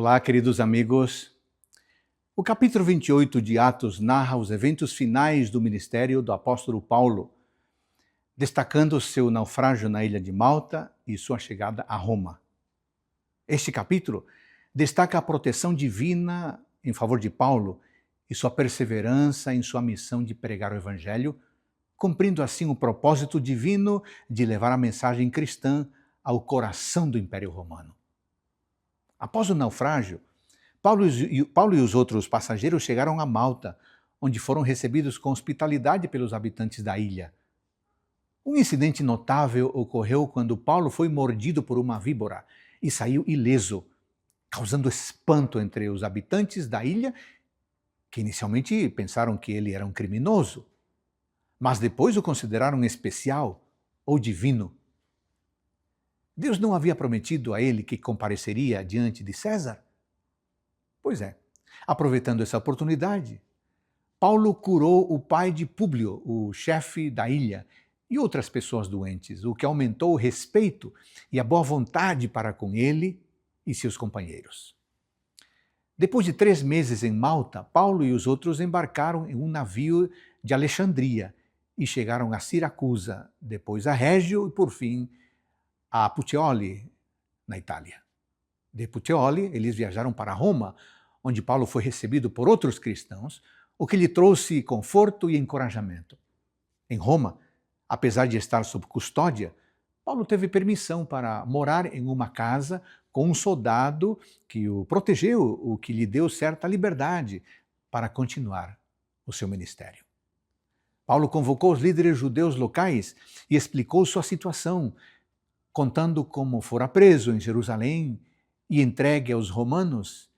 Olá, queridos amigos. O capítulo 28 de Atos narra os eventos finais do ministério do apóstolo Paulo, destacando seu naufrágio na ilha de Malta e sua chegada a Roma. Este capítulo destaca a proteção divina em favor de Paulo e sua perseverança em sua missão de pregar o evangelho, cumprindo assim o propósito divino de levar a mensagem cristã ao coração do Império Romano. Após o naufrágio, Paulo e os outros passageiros chegaram a Malta, onde foram recebidos com hospitalidade pelos habitantes da ilha. Um incidente notável ocorreu quando Paulo foi mordido por uma víbora e saiu ileso, causando espanto entre os habitantes da ilha, que inicialmente pensaram que ele era um criminoso, mas depois o consideraram especial ou divino. Deus não havia prometido a ele que compareceria diante de César? Pois é, aproveitando essa oportunidade, Paulo curou o pai de Públio, o chefe da ilha, e outras pessoas doentes, o que aumentou o respeito e a boa vontade para com ele e seus companheiros. Depois de 3 meses em Malta, Paulo e os outros embarcaram em um navio de Alexandria e chegaram a Siracusa, depois a Régio e, por fim, a Puteoli, na Itália. De Puteoli, eles viajaram para Roma, onde Paulo foi recebido por outros cristãos, o que lhe trouxe conforto e encorajamento. Em Roma, apesar de estar sob custódia, Paulo teve permissão para morar em uma casa com um soldado que o protegeu, o que lhe deu certa liberdade para continuar o seu ministério. Paulo convocou os líderes judeus locais e explicou sua situação, contando como fora preso em Jerusalém e entregue aos romanos,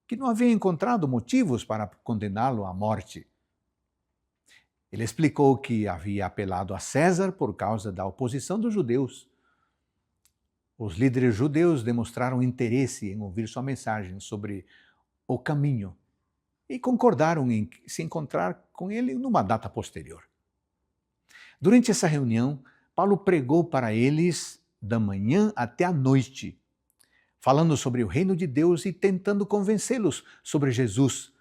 que não haviam encontrado motivos para condená-lo à morte. Ele explicou que havia apelado a César por causa da oposição dos judeus. Os líderes judeus demonstraram interesse em ouvir sua mensagem sobre o caminho e concordaram em se encontrar com ele numa data posterior. Durante essa reunião, Paulo pregou para eles da manhã até a noite, falando sobre o reino de Deus e tentando convencê-los sobre Jesus,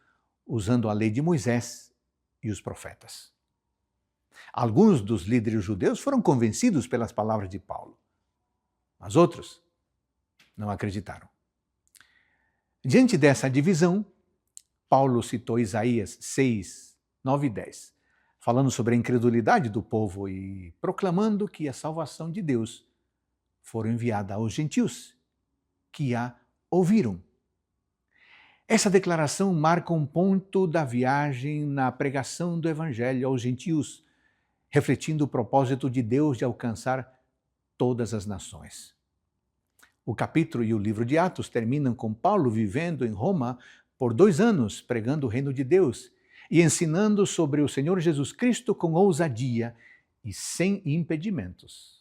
usando a lei de Moisés e os profetas. Alguns dos líderes judeus foram convencidos pelas palavras de Paulo, mas outros não acreditaram. Diante dessa divisão, Paulo citou Isaías 6, 9 e 10, falando sobre a incredulidade do povo e proclamando que a salvação de Deus foi enviada aos gentios, que a ouviram. Essa declaração marca um ponto da viagem na pregação do evangelho aos gentios, refletindo o propósito de Deus de alcançar todas as nações. O capítulo e o livro de Atos terminam com Paulo vivendo em Roma por 2 anos, pregando o reino de Deus e ensinando sobre o Senhor Jesus Cristo com ousadia e sem impedimentos.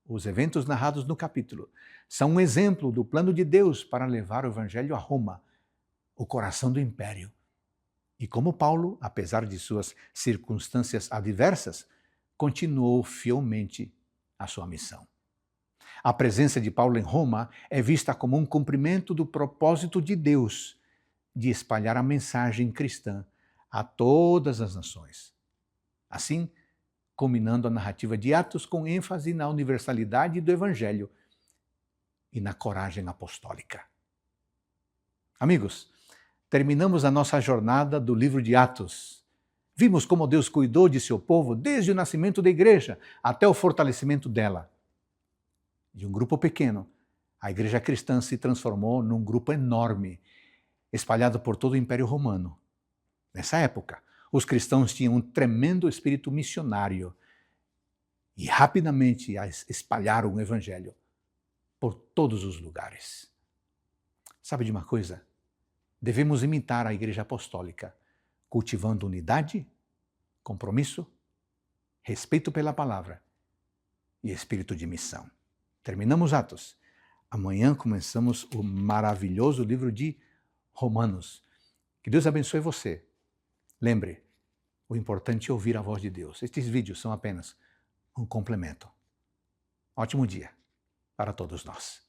Os eventos narrados no capítulo são um exemplo do plano de Deus para levar o evangelho a Roma, o coração do império. E como Paulo, apesar de suas circunstâncias adversas, continuou fielmente a sua missão. A presença de Paulo em Roma é vista como um cumprimento do propósito de Deus de espalhar a mensagem cristã a todas as nações. Assim, culminando a narrativa de Atos com ênfase na universalidade do Evangelho e na coragem apostólica. Amigos, terminamos a nossa jornada do livro de Atos. Vimos como Deus cuidou de seu povo desde o nascimento da igreja até o fortalecimento dela. De um grupo pequeno, a igreja cristã se transformou num grupo enorme, espalhado por todo o Império Romano. Nessa época, os cristãos tinham um tremendo espírito missionário e rapidamente espalharam o evangelho por todos os lugares. Sabe de uma coisa? Devemos imitar a Igreja Apostólica, cultivando unidade, compromisso, respeito pela palavra e espírito de missão. Terminamos Atos. Amanhã começamos o maravilhoso livro de Romanos. Que Deus abençoe você. Lembre, o importante é ouvir a voz de Deus. Estes vídeos são apenas um complemento. Ótimo dia para todos nós.